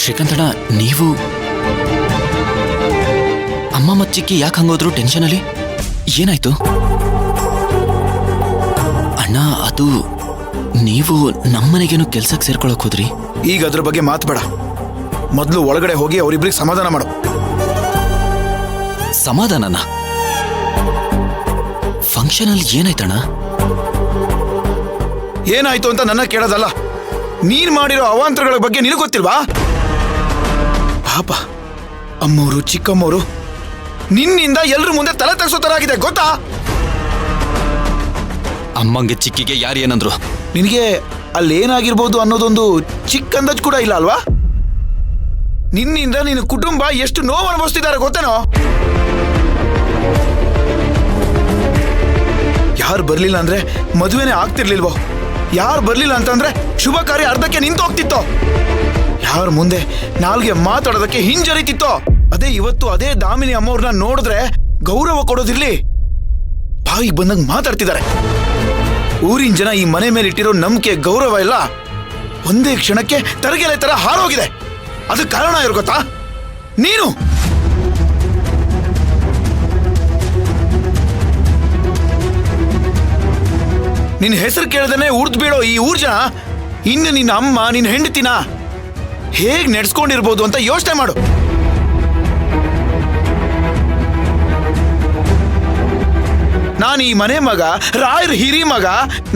ಶ್ರೀಕಾಂತಣ್ಣ, ನೀವು ಅಮ್ಮ ಮಚ್ಚಿಕ್ಕಿ ಯಾಕೆ ಹಂಗೋದ್ರು ಟೆನ್ಷನಲ್ಲಿ? ಏನಾಯ್ತು ಅಣ್ಣ? ಅದು ನೀವು ನಮ್ಮನೆಗೇನು ಕೆಲ್ಸಕ್ಕೆ ಸೇರ್ಕೊಳಕ್ ಹೋದ್ರಿ? ಈಗ ಅದ್ರ ಬಗ್ಗೆ ಮಾತಬೇಡ. ಮೊದಲು ಒಳಗಡೆ ಹೋಗಿ ಅವರಿಬ್ರಿಗೆ ಸಮಾಧಾನ ಮಾಡು. ಸಮಾಧಾನನ? ಫಂಕ್ಷನ್ ಅಲ್ಲಿ ಏನಾಯ್ತಣ್ಣ? ಏನಾಯ್ತು ಅಂತ ನನ್ನ ಕೇಳೋದಲ್ಲ, ನೀನ್ ಮಾಡಿರೋ ಅವಾಂತರಗಳ ಬಗ್ಗೆ ನಿನಗೆ ಗೊತ್ತಿಲ್ವಾ? ಪಾಪ ಅಮ್ಮೋರು ಚಿಕ್ಕಮ್ಮೋರು ನಿನ್ನಿಂದ ಎಲ್ರ ಮುಂದೆ ತಲೆ ತಗ್ಸೋ ತರ ಆಗಿದೆ, ಗೊತ್ತಾ? ಅಮ್ಮಂಗೆ ಚಿಕ್ಕಿಗೆ ಯಾರು ಏನಂದ್ರು? ನಿನಗೆ ಅಲ್ಲೇನಾಗಿರ್ಬೋದು ಅನ್ನೋದೊಂದು ಚಿಕ್ಕ ಅಂದಾಜ್ ಕೂಡ ಇಲ್ಲ ಅಲ್ವಾ? ನಿನ್ನಿಂದ ನಿನ್ನ ಕುಟುಂಬ ಎಷ್ಟು ನೋವು ಅನುಭವಿಸ್ತಿದ್ದಾರೆ ಗೊತ್ತೇನೋ? ಯಾರು ಬರ್ಲಿಲ್ಲ ಅಂದ್ರೆ ಮದುವೆನೇ ಆಗ್ತಿರ್ಲಿಲ್ವೋ? ಯಾರು ಬರ್ಲಿಲ್ಲ ಅಂತಂದ್ರೆ ಶುಭ ಕಾರ್ಯ ಅರ್ಧಕ್ಕೆ ನಿಂತು ಹೋಗ್ತಿತ್ತೋ? ಯಾರ ಮುಂದೆ ನಾಲ್ಗೆ ಮಾತಾಡೋದಕ್ಕೆ ಹಿಂಜರಿತಿತ್ತೋ? ಅದೇ ಇವತ್ತು ಅದೇ ದಾಮಿನಿ ಅಮ್ಮವ್ರನ್ನ ನೋಡಿದ್ರೆ ಗೌರವ ಕೊಡೋದಿರ್ಲಿ, ಬಾಯಿಗೆ ಬಂದಂಗೆ ಮಾತಾಡ್ತಿದ್ದಾರೆ. ಊರಿನ ಜನ ಈ ಮನೆ ಮೇಲೆ ಇಟ್ಟಿರೋ ನಂಬಿಕೆ ಗೌರವ ಇಲ್ಲ ಒಂದೇ ಕ್ಷಣಕ್ಕೆ ತರಗೆಲೆ ತರ ಹಾರೋಗಿದೆ. ಅದಕ್ಕೆ ಕಾರಣ ಇರೋ ಗೊತ್ತಾ? ನೀನು. ನಿನ್ನ ಹೆಸರು ಕೇಳದೇನೆ ಉರ್ದು ಬೀಳೋ ಈ ಊರ್ ಜನ ಇನ್ನು ನಿನ್ನ ಅಮ್ಮ ನಿನ್ನ ಹೆಂಡತಿನ ಹೇಗ್ ನಡೆಸ್ಕೊಂಡಿರ್ಬೋದು ಅಂತ ಯೋಚನೆ ಮಾಡು. ನಾನು ಈ ಮನೆ ಮಗ, ರಾಯರ್ ಹಿರಿ ಮಗ.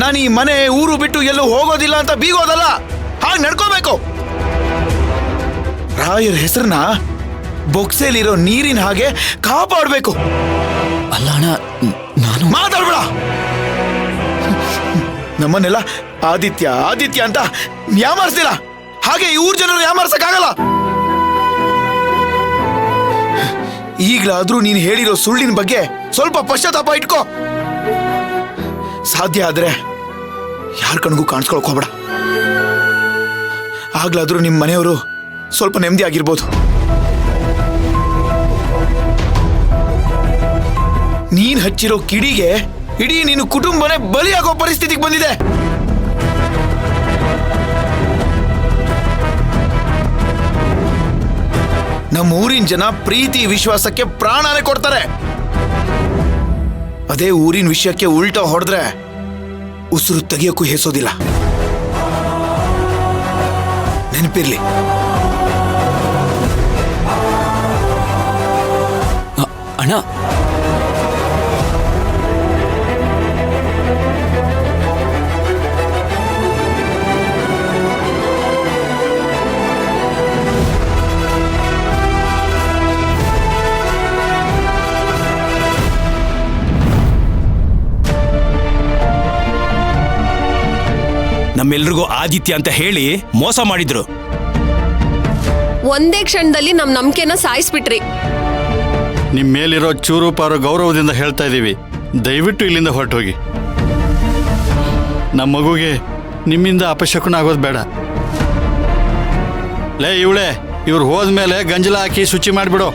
ನಾನು ಈ ಮನೆ ಊರು ಬಿಟ್ಟು ಎಲ್ಲೂ ಹೋಗೋದಿಲ್ಲ ಅಂತ ಬೀಗೋದಲ್ಲ, ಹಾಗೆ ನಡ್ಕೋಬೇಕು. ರಾಯರ್ ಹೆಸರನ್ನ ಬೊಕ್ಸೆಲಿರೋ ನೀರಿನ ಹಾಗೆ ಕಾಪಾಡಬೇಕು. ಅಲ್ಲ ಅಣ್ಣ, ನಾನು ಮಾತಾಡ್ಬೇಡ. ನಮ್ಮನ್ನೆಲ್ಲ ಆದಿತ್ಯ ಆದಿತ್ಯ ಅಂತ ಯಾಮಾರಿಸ್ತೀರ, ಹಾಗೆ ಈ ಊರ್ ಜನರು ಯಾಮಾರ್ಸಕ್ಕಾಗಲ್ಲ. ಈಗ್ಲಾದ್ರೂ ನೀನು ಹೇಳಿರೋ ಸುಳ್ಳಿನ ಬಗ್ಗೆ ಸ್ವಲ್ಪ ಪಶ್ಚಾತ್ತಾಪ ಇಟ್ಕೋ. ಸಾಧ್ಯ ಆದ್ರೆ ಯಾರ ಕಣ್ಗೂ ಕಾಣಿಸ್ಕೊಳಕ್ ಹೋಗ್ಬೇಡ. ಆಗ್ಲಾದ್ರೂ ನಿಮ್ಮ ಮನೆಯವರು ಸ್ವಲ್ಪ ನೆಮ್ಮದಿ ಆಗಿರ್ಬೋದು. ನೀನ್ ಹಚ್ಚಿರೋ ಕಿಡಿಗೆ ಇಡೀ ನಿನ್ನ ಕುಟುಂಬನೇ ಬಲಿಯಾಗೋ ಪರಿಸ್ಥಿತಿಗೆ ಬಂದಿದೆ. ನಮ್ಮ ಊರಿನ ಜನ ಪ್ರೀತಿ ವಿಶ್ವಾಸಕ್ಕೆ ಪ್ರಾಣನೇ ಕೊಡ್ತಾರೆ. ಅದೇ ಊರಿನ ವಿಷಯಕ್ಕೆ ಉಲ್ಟಾ ಹೊಡೆದ್ರೆ ಉಸಿರು ತೆಗಿಯೋಕ್ಕೂ ಹೇಸೋದಿಲ್ಲ. ನೆನಪಿರ್ಲಿ. ಅಣ್ಣ, ನಮ್ಮೆಲ್ರಿಗೂ ಆದಿತ್ಯ ಅಂತ ಹೇಳಿ ಮೋಸ ಮಾಡಿದ್ರು. ಒಂದೇ ಕ್ಷಣದಲ್ಲಿ ನಮ್ ನಂಬಿಕೆನ ಸಾಯಿಸ್ಬಿಟ್ರಿ. ನಿಮ್ಮ ಮೇಲಿರೋ ಚೂರು ಪಾರು ಗೌರವದಿಂದ ಹೇಳ್ತಾ ಇದ್ದೀವಿ, ದಯವಿಟ್ಟು ಇಲ್ಲಿಂದ ಹೊರಟೋಗಿ. ನಮ್ಮ ಮಗುಗೆ ನಿಮ್ಮಿಂದ ಅಪಶಕುನ ಆಗೋದು ಬೇಡ. ಲೇ ಇವಳೆ, ಇವ್ರು ಹೋದ್ಮೇಲೆ ಗಂಜಲ ಹಾಕಿ ಶುಚಿ ಮಾಡಿಬಿಡು.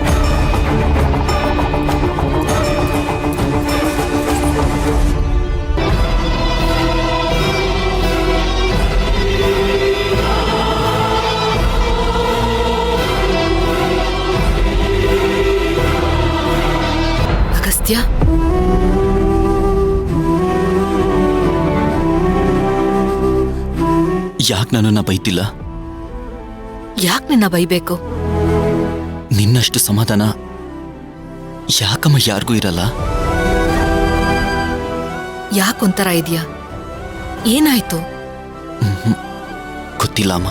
ಅಗಸ್ತ್ಯ, ಯಾಕೆ ನನ್ನನ್ನ ಬೈತಿಲ್ಲ? ಯಾಕೆ ನಿನ್ನ ಬೈಬೇಕು? ನಿನ್ನಷ್ಟು ಸಮಾಧಾನ ಯಾಕಮ್ಮ ಯಾರಿಗೂ ಇರಲ್ಲ? ಯಾಕೊಂಥರ ಇದೆಯಾ? ಏನಾಯ್ತು? ಗೊತ್ತಿಲ್ಲ ಅಮ್ಮ,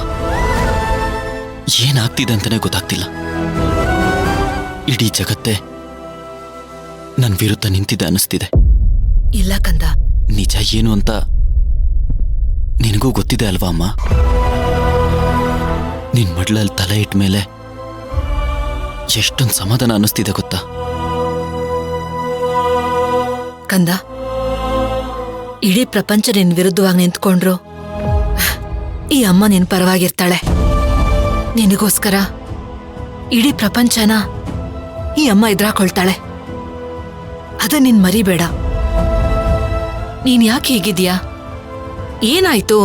ಏನಾಗ್ತಿದೆ ಅಂತಾನೆ ಗೊತ್ತಾಗ್ತಿಲ್ಲ. ಇಡೀ ಜಗತ್ತೇ ನನ್ನ ವಿರುದ್ಧ ನಿಂತಿದೆ ಅನ್ನಿಸ್ತಿದೆ. ಇಲ್ಲ ಕಂದ, ನಿಜ ಏನು ಅಂತ ನಿನಗೂ ಗೊತ್ತಿದೆ ಅಲ್ವಾ ಅಮ್ಮ? ನಿನ್ ಮಡ್ಲಲ್ಲಿ ತಲೆ ಇಟ್ಟ ಮೇಲೆ ಎಷ್ಟೊಂದು ಸಮಾಧಾನ ಅನ್ನಿಸ್ತಿದೆ ಗೊತ್ತಾ? ಕಂದ, ಇಡೀ ಪ್ರಪಂಚ ನಿನ್ ವಿರುದ್ಧವಾಗಿ ನಿಂತ್ಕೊಂಡ್ರು ಈ ಅಮ್ಮ ನಿನ್ ಪರವಾಗಿರ್ತಾಳೆ. ನಿನಗೋಸ್ಕರ ಇಡೀ ಪ್ರಪಂಚನ ಈ ಅಮ್ಮ ಎದುರಾಕೊಳ್ತಾಳೆ. ಅದ ನಿನ್ ಮರಿಬೇಡ. ನೀನ್ ಯಾಕೆ ಹೀಗಿದ್ಯಾ? ಏನಾಯ್ತು?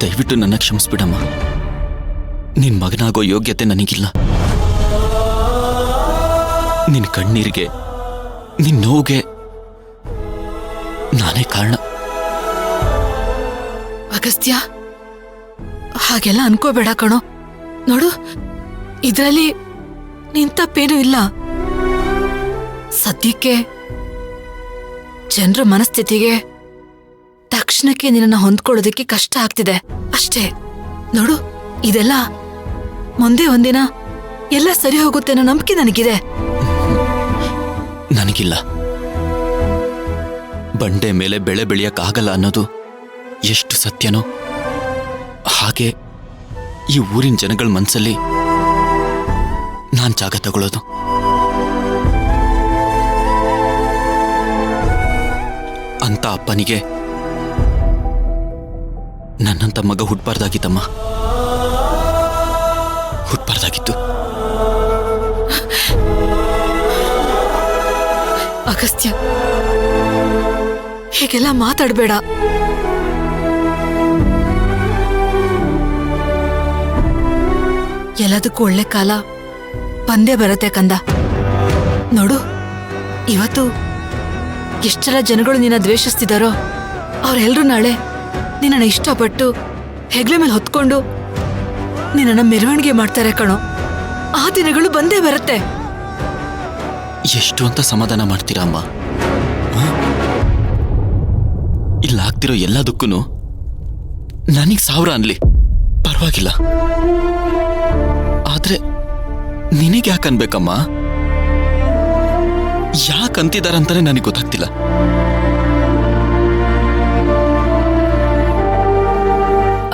ದಯವಿಟ್ಟು ನನ್ನ ಕ್ಷಮಿಸ್ಬಿಡಮ್ಮ. ನಿನ್ ಮಗನಾಗೋ ಯೋಗ್ಯತೆ ನನಗಿಲ್ಲ. ನಿನ್ ಕಣ್ಣೀರಿಗೆ, ನಿನ್ ನೋವಿಗೆ ನಾನೇ ಕಾರಣ. ಅಗಸ್ತ್ಯ, ಹಾಗೆಲ್ಲ ಅನ್ಕೋಬೇಡ ಕಣೋ. ನೋಡು, ಇದ್ರಲ್ಲಿ ನಿನ್ ತಪ್ಪೇನೂ ಇಲ್ಲ. ಸದ್ಯಕ್ಕೆ ಜನರ ಮನಸ್ಥಿತಿಗೆ ತಕ್ಷಣಕ್ಕೆ ನಿನ್ನ ಹೊಂದ್ಕೊಳ್ಳೋದಕ್ಕೆ ಕಷ್ಟ ಆಗ್ತಿದೆ ಅಷ್ಟೇ. ನೋಡು, ಇದೆಲ್ಲ ಮುಂದೆ ಒಂದಿನ ಎಲ್ಲ ಸರಿ ಹೋಗುತ್ತೆ ಅನ್ನೋ ನಂಬಿಕೆ ನನಗಿದೆ. ನನಗಿಲ್ಲ. ಬಂಡೆ ಮೇಲೆ ಬೆಳೆ ಬೆಳೆಯಕ್ಕಾಗಲ್ಲ ಅನ್ನೋದು ಎಷ್ಟು ಸತ್ಯನೋ ಹಾಗೆ ಈ ಊರಿನ ಜನಗಳ ಮನಸ್ಸಲ್ಲಿ ನಾನ್ ಜಾಗ ತಗೊಳ್ಳೋದು. ಅಂತ ಅಪ್ಪನಿಗೆ ನನ್ನಂತ ಮಗ ಹುಟ್ಬಾರ್ದಾಗಿತ್ತಮ್ಮ, ಹುಟ್ಬಾರ್ದಾಗಿತ್ತು. ಅಗಸ್ತ್ಯ, ಹೀಗೆಲ್ಲ ಮಾತಾಡಬೇಡ. ಎಲ್ಲದಕ್ಕೂ ಒಳ್ಳೆ ಕಾಲ ಬಂದೇ ಬರುತ್ತೆ ಕಂದ. ನೋಡು, ಇವತ್ತು ಎಷ್ಟೆಲ್ಲ ಜನಗಳು ನಿನ್ನ ದ್ವೇಷಿಸ್ತಿದಾರೋ ಅವರೆಲ್ಲರೂ ನಾಳೆ ನಿನ್ನನ್ನು ಇಷ್ಟಪಟ್ಟು ಹೆಗ್ಲೆ ಮೇಲೆ ಹೊತ್ಕೊಂಡು ನಿನ್ನನ್ನು ಮೆರವಣಿಗೆ ಮಾಡ್ತಾರೆ ಕಣೋ. ಆ ದಿನಗಳು ಬಂದೇ ಬರುತ್ತೆ. ಎಷ್ಟು ಅಂತ ಸಮಾಧಾನ ಮಾಡ್ತೀರಾ ಅಮ್ಮ? ಇಲ್ಲಾಗ್ತಿರೋ ಎಲ್ಲದಕ್ಕೂ ನನಗೆ 1000 ಅನ್ಲಿ ಪರವಾಗಿಲ್ಲ. ಆದ್ರೆ ನಿನಗೆ ಯಾಕೆ ಅನ್ಬೇಕಮ್ಮ? ಯಾಕಂತಿದಾರಂತಾನೆ ನನಗೆ ಗೊತ್ತಾಗ್ತಿಲ್ಲ.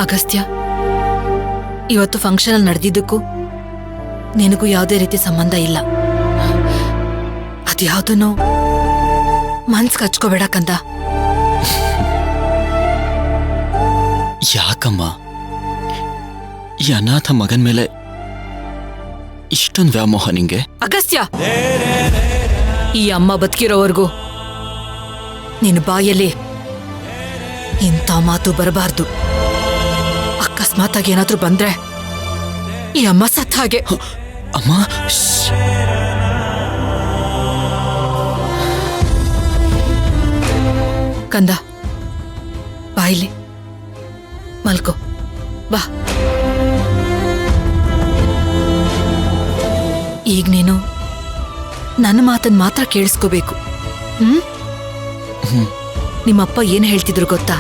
ಅಗಸ್ತ್ಯ, ಇವತ್ತು ಫಂಕ್ಷನ್ ಅಲ್ಲಿ ನಡೆದಿದ್ದಕ್ಕೂ ನಿನಗೂ ಯಾವುದೇ ರೀತಿ ಸಂಬಂಧ ಇಲ್ಲ. ಅದ್ಯಾವುದನ್ನು ಮನ್ಸ್ಗೆ ಹಚ್ಕೋಬೇಡ ಕಂದ. ಯಾಕಮ್ಮ ಈ ಅನಾಥ ಮಗನ ಮೇಲೆ ಇಷ್ಟೊಂದು ವ್ಯಾಮೋಹ ನಿಂಗೆ? ಅಗಸ್ತ್ಯ, ಈ ಅಮ್ಮ ಬದುಕಿರೋವರೆಗೂ ನಿನ್ನ ಬಾಯಲ್ಲಿ ಇಂಥ ಮಾತು ಬರಬಾರ್ದು. ಅಕಸ್ಮಾತಾಗಿ ಏನಾದ್ರೂ ಬಂದ್ರೆ ಈ ಅಮ್ಮ ಸತ್ತ ಹಾಗೆ. ಅಮ್ಮ, ಕಂದ, ಬಾಯಿಲಿ ಮಲ್ಕೋ, ಬಾ. ಈಗ ನೀನು ನನ್ನ ಮಾತನ್ನ ಮಾತ್ರ ಕೇಳಿಸ್ಕೋಬೇಕು. ನಿಮ್ಮಪ್ಪ ಏನ್ ಹೇಳ್ತಿದ್ರು ಗೊತ್ತಾ?